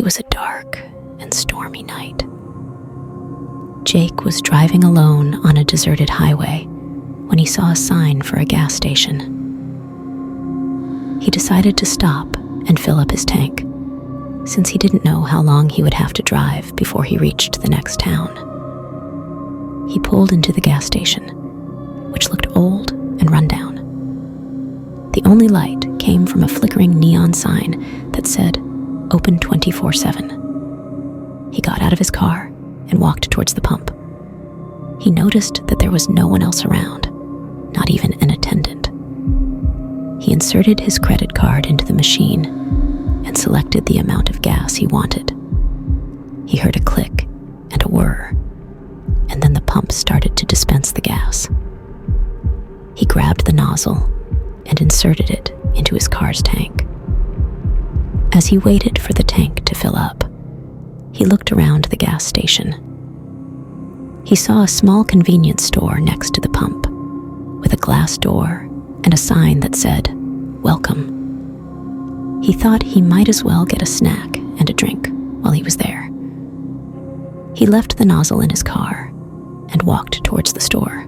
was a dark and stormy night. Jake was driving alone on a deserted highway when he saw a sign for a gas station. He decided to stop and fill up his tank, since he didn't know how long he would have to drive before he reached the next town. He pulled into the gas station, which looked old and run down. The only light came from a flickering neon sign that said, "Open 24/7. He got out of his car and walked towards the pump. He noticed that there was no one else around, not even an attendant. He inserted his credit card into the machine and selected the amount of gas he wanted. He heard a click and a whir, and then the pump started to dispense the gas. He grabbed the nozzle and inserted it into his car's tank. As he waited for the tank to fill up, he looked around the gas station. He saw a small convenience store next to the pump, with a glass door and a sign that said, "Welcome." He thought he might as well get a snack and a drink while he was there. He left the nozzle in his car and walked towards the store.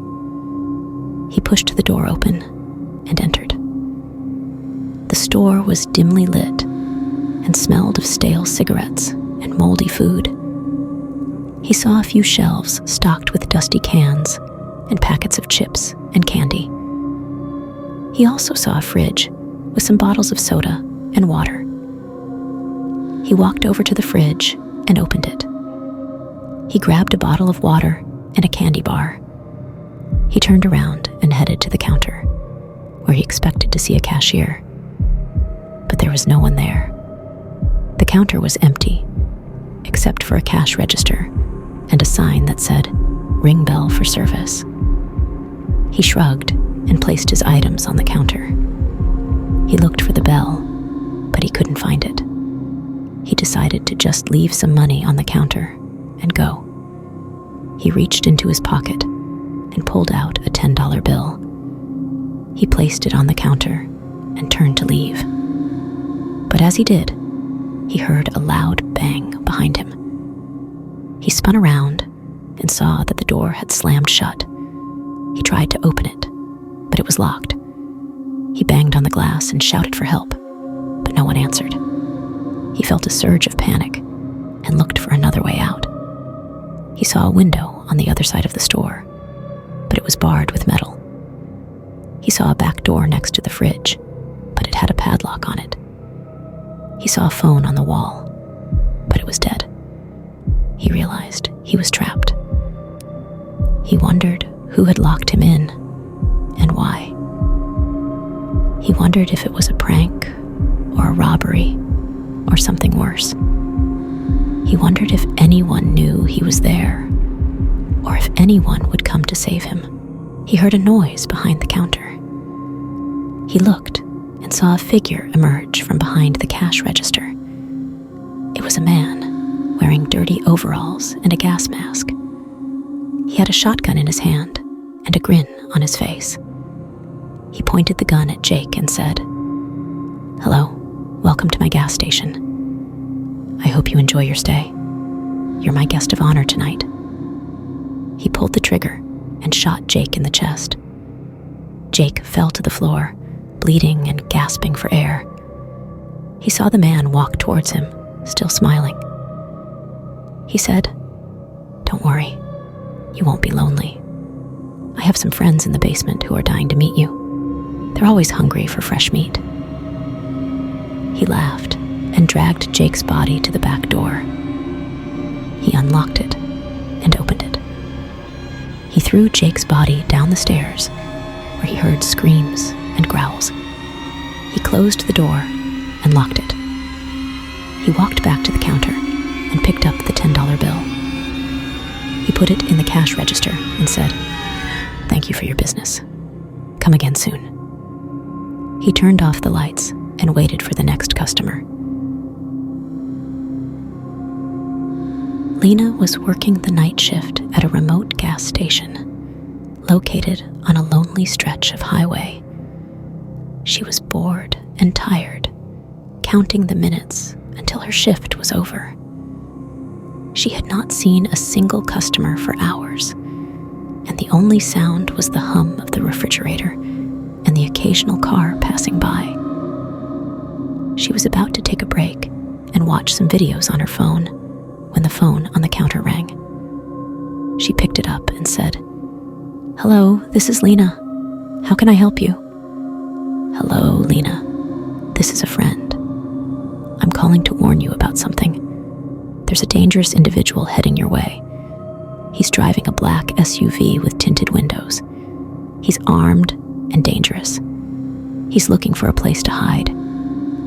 He pushed the door open and entered. The store was dimly lit and smelled of stale cigarettes and moldy food. He saw a few shelves stocked with dusty cans and packets of chips and candy. He also saw a fridge with some bottles of soda and water. He walked over to the fridge and opened it. He grabbed a bottle of water and a candy bar. He turned around and headed to the counter, where he expected to see a cashier. But there was no one there. The counter was empty, except for a cash register and a sign that said, "Ring bell for service." He shrugged and placed his items on the counter. He looked for the bell, but he couldn't find it. He decided to just leave some money on the counter and go. He reached into his pocket and pulled out a $10 bill. He placed it on the counter and turned to leave. But as he did, he heard a loud bang behind him. He spun around and saw that the door had slammed shut. He tried to open it, but it was locked. He banged on the glass and shouted for help, but no one answered. He felt a surge of panic and looked for another way out. He saw a window on the other side of the store, but it was barred with metal. He saw a back door next to the fridge, but it had a padlock on it. He saw a phone on the wall, but it was dead. He realized he was trapped. He wondered who had locked him in and why. He wondered if it was a prank or a robbery or something worse. He wondered if anyone knew he was there or if anyone would come to save him. He heard a noise behind the counter. He looked and saw a figure emerge from behind the cash register. It was a man wearing dirty overalls and a gas mask. He had a shotgun in his hand and a grin on his face. He pointed the gun at Jake and said, "Hello, welcome to my gas station. I hope you enjoy your stay. You're my guest of honor tonight." He pulled the trigger and shot Jake in the chest. Jake fell to the floor, bleeding and gasping for air. He saw the man walk towards him, still smiling. He said, "Don't worry, you won't be lonely. I have some friends in the basement who are dying to meet you. They're always hungry for fresh meat." He laughed and dragged Jake's body to the back door. He unlocked it and opened it. He threw Jake's body down the stairs, where he heard screams and growls. He closed the door and locked it. He walked back to the counter and picked up the $10 bill. He put it in the cash register and said, "Thank you for your business. Come again soon." He turned off the lights and waited for the next customer. Lena was working the night shift at a remote gas station, located on a lonely stretch of highway. She was bored and tired, counting the minutes until her shift was over. She had not seen a single customer for hours, and the only sound was the hum of the refrigerator and the occasional car passing by. She was about to take a break and watch some videos on her phone when the phone on the counter rang. She picked it up and said, "Hello, this is Lena. How can I help you?" "Hello, Lena. This is a friend. I'm calling to warn you about something. There's a dangerous individual heading your way. He's driving a black SUV with tinted windows. He's armed and dangerous. He's looking for a place to hide.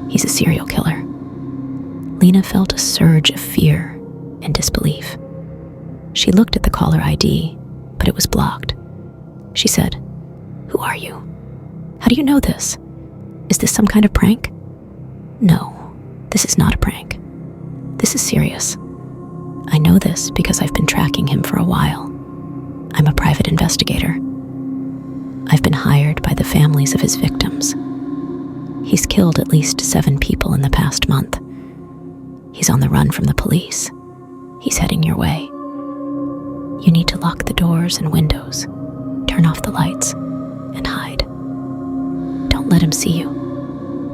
He's a serial killer." Lena felt a surge of fear and disbelief. She looked at the caller ID, but it was blocked. She said, "Who are you? How do you know this? Is this some kind of prank?" "No, this is not a prank. This is serious. I know this because I've been tracking him for a while. I'm a private investigator. I've been hired by the families of his victims. He's killed at least 7 people in the past month. He's on the run from the police. He's heading your way. You need to lock the doors and windows, turn off the lights, and hide. Don't let him see you.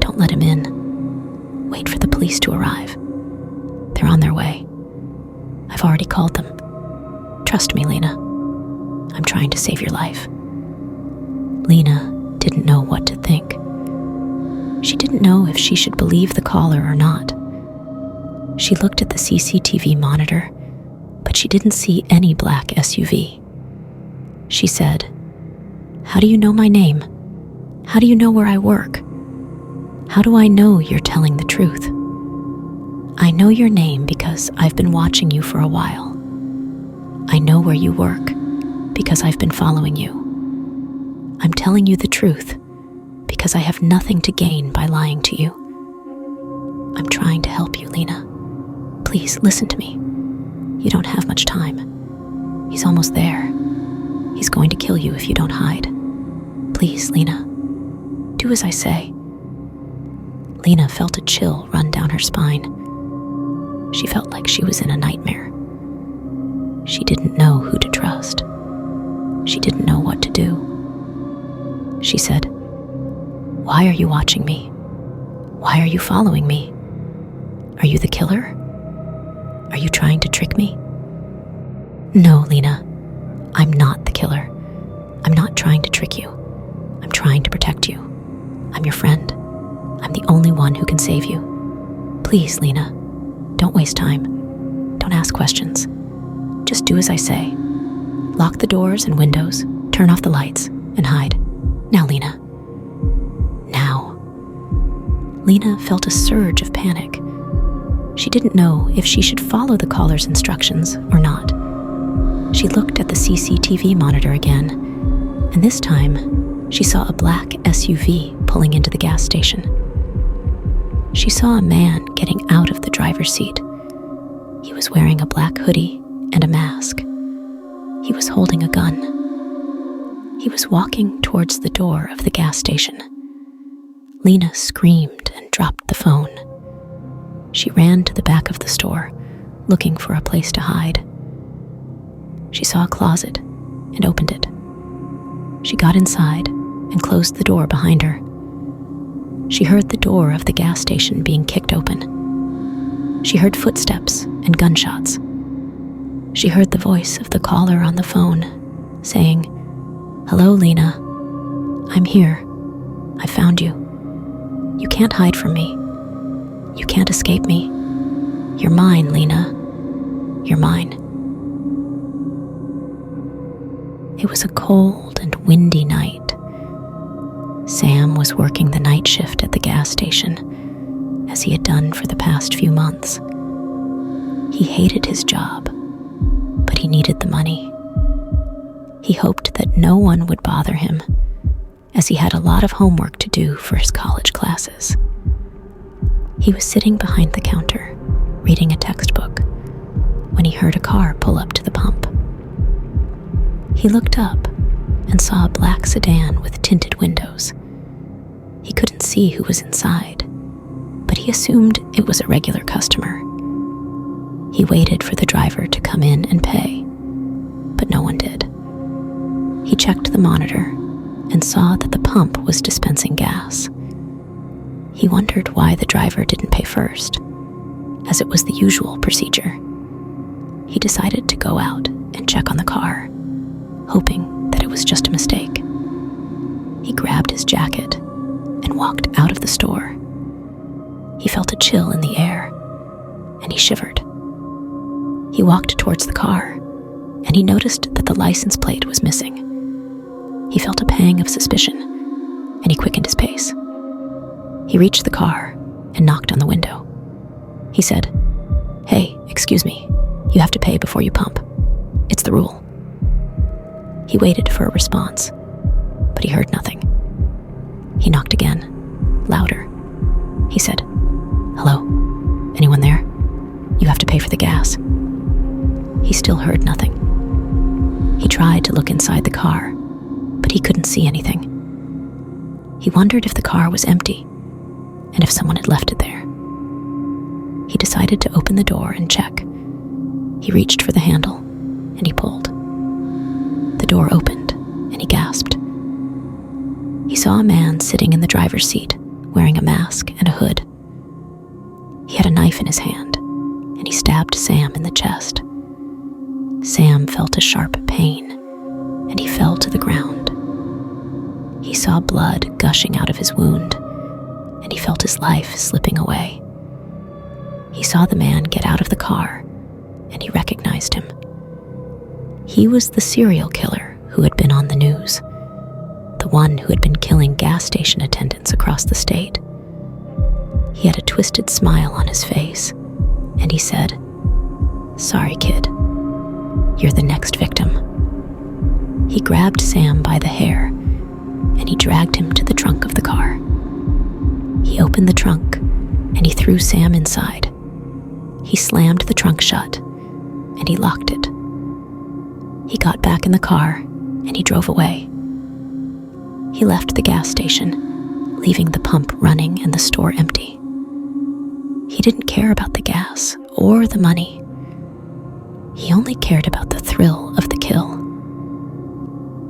Don't let him in. Wait for the police to arrive. They're on their way. I've already called them. Trust me, Lena. I'm trying to save your life." Lena didn't know what to think. She didn't know if she should believe the caller or not. She looked at the CCTV monitor, but she didn't see any black SUV. She said, "How do you know my name? How do you know where I work? How do I know you're telling the truth?" "I know your name because I've been watching you for a while. I know where you work because I've been following you. I'm telling you the truth because I have nothing to gain by lying to you. I'm trying to help you, Lena. Please listen to me. You don't have much time. He's almost there. He's going to kill you if you don't hide. Please, Lena, do as I say." Lena felt a chill run down her spine. She felt like she was in a nightmare. She didn't know who to trust. She didn't know what to do. She said, "Why are you watching me? Why are you following me? Are you the killer? Are you trying to trick me?" "No, Lena, I'm not the killer. I'm not trying to trick you. I'm trying to protect you. I'm your friend. I'm the only one who can save you. Please, Lena, don't waste time. Don't ask questions. Just do as I say. Lock the doors and windows, turn off the lights, and hide. Now, Lena. Now." Lena felt a surge of panic. She didn't know if she should follow the caller's instructions or not. She looked at the CCTV monitor again, and this time she saw a black SUV pulling into the gas station. She saw a man getting out of the driver's seat. He was wearing a black hoodie and a mask. He was holding a gun. He was walking towards the door of the gas station. Lena screamed and dropped the phone. She ran to the back of the store, looking for a place to hide. She saw a closet and opened it. She got inside and closed the door behind her. She heard the door of the gas station being kicked open. She heard footsteps and gunshots. She heard the voice of the caller on the phone, saying, "Hello, Lena. I'm here. I found you. You can't hide from me. You can't escape me. You're mine, Lena. You're mine." It was a cold and windy night. Sam was working the night shift at the gas station, as he had done for the past few months. He hated his job, but he needed the money. He hoped that no one would bother him, as he had a lot of homework to do for his college classes. He was sitting behind the counter, reading a textbook, when he heard a car pull up to the pump. He looked up and saw a black sedan with tinted windows. He couldn't see who was inside, but he He assumed it was a regular customer. He waited for the driver to come in and pay, but no one did. He checked the monitor and saw that the pump was dispensing gas. He wondered why the driver didn't pay first, as it was the usual procedure. He decided to go out and check on the car, hoping that it was just a mistake. He grabbed his jacket and walked out of the store. He felt a chill in the air, and he shivered. He walked towards the car, and he noticed that the license plate was missing. He felt a pang of suspicion, and he quickened his pace. He reached the car and knocked on the window. He said, "Hey, excuse me, you have to pay before you pump. It's the rule." He waited for a response, but he heard nothing. He knocked again, louder. He said, "Hello, anyone there? You have to pay for the gas." He still heard nothing. He tried to look inside the car, but he couldn't see anything. He wondered if the car was empty and if someone had left it there. He decided to open the door and check. He reached for the handle and he pulled. The door opened and he gasped. He saw a man sitting in the driver's seat wearing a mask and a hood. He had a knife in his hand and he stabbed Sam in the chest. Sam felt a sharp pain and he fell to the ground. He saw blood gushing out of his wound and he felt his life slipping away. He saw the man get out of the car and he recognized him. He was the serial killer who had been on the news, the one who had been killing gas station attendants across the state. He had a twisted smile on his face and he said, "Sorry, kid. You're the next victim." He grabbed Sam by the hair and he dragged him to the trunk of the car. He opened the trunk and he threw Sam inside. He slammed the trunk shut and he locked it. He got back in the car and he drove away. He left the gas station, leaving the pump running and the store empty. He didn't care about the gas or the money. He only cared about the thrill of the kill.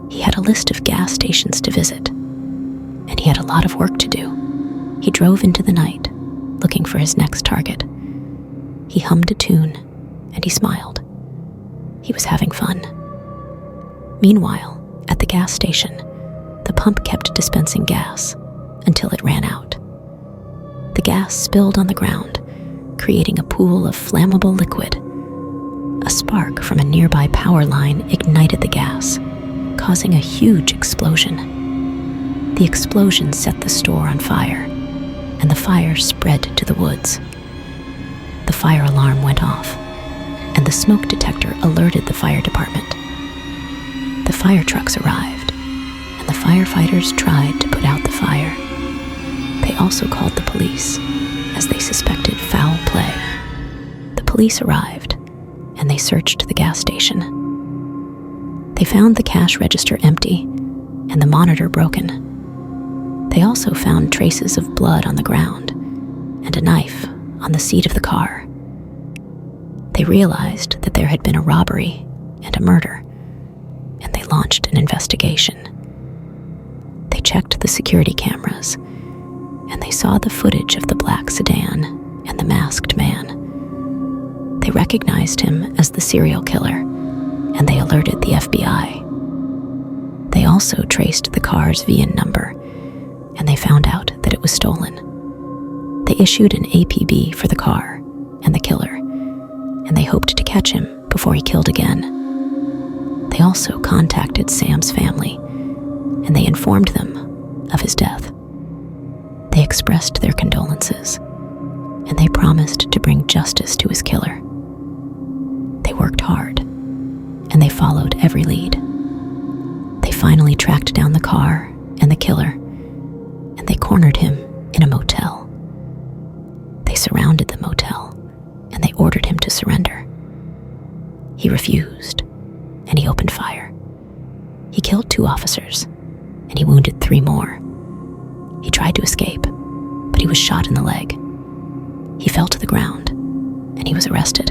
He had a list of gas stations to visit, and he had a lot of work to do. He drove into the night, looking for his next target. He hummed a tune, and he smiled. He was having fun. Meanwhile, at the gas station, the pump kept dispensing gas until it ran out. The gas spilled on the ground, creating a pool of flammable liquid. A spark from a nearby power line ignited the gas, causing a huge explosion. The explosion set the store on fire, and the fire spread to the woods. The fire alarm went off, and the smoke detector alerted the fire department. The fire trucks arrived, and the firefighters tried to put out the fire. They also called the police, as they suspected foul play. The police arrived, and they searched the gas station. They found the cash register empty and the monitor broken. They also found traces of blood on the ground and a knife on the seat of the car. They realized that there had been a robbery and a murder, and they launched an investigation. They checked the security cameras, and they saw the footage of the black sedan and the masked man. They recognized him as the serial killer, and they alerted the FBI. They also traced the car's VIN number, and they found out that it was stolen. They issued an APB for the car and the killer, and they hoped to catch him before he killed again. They also contacted Sam's family, and they informed them of his death. They expressed their condolences, and they promised to bring justice to his killer. They worked hard, and they followed every lead. They finally tracked down the car and the killer, and they cornered him in a motel. They surrounded the motel, and they ordered him to surrender. He refused, and he opened fire. He killed 2 officers, and he wounded 3 more. He tried to escape, but he was shot in the leg. He fell to the ground, and he was arrested.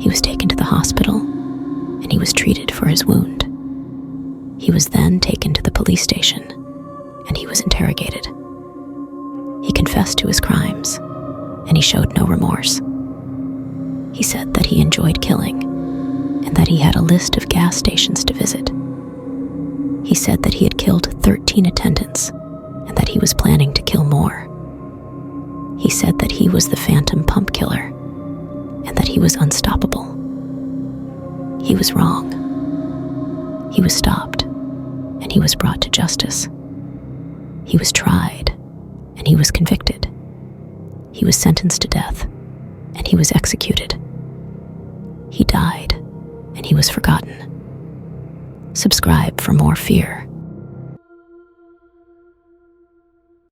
He was taken to the hospital, and he was treated for his wound. He was then taken to the police station, and he was interrogated. He confessed to his crimes, and he showed no remorse. He said that he enjoyed killing, and that he had a list of gas stations to visit. He said that he had killed 13 attendants, and that he was planning to kill more. He said that he was the phantom pump killer, and that he was unstoppable. He was wrong. He was stopped, and he was brought to justice. He was tried, and he was convicted. He was sentenced to death, and he was executed. He died, and he was forgotten. Subscribe for more fear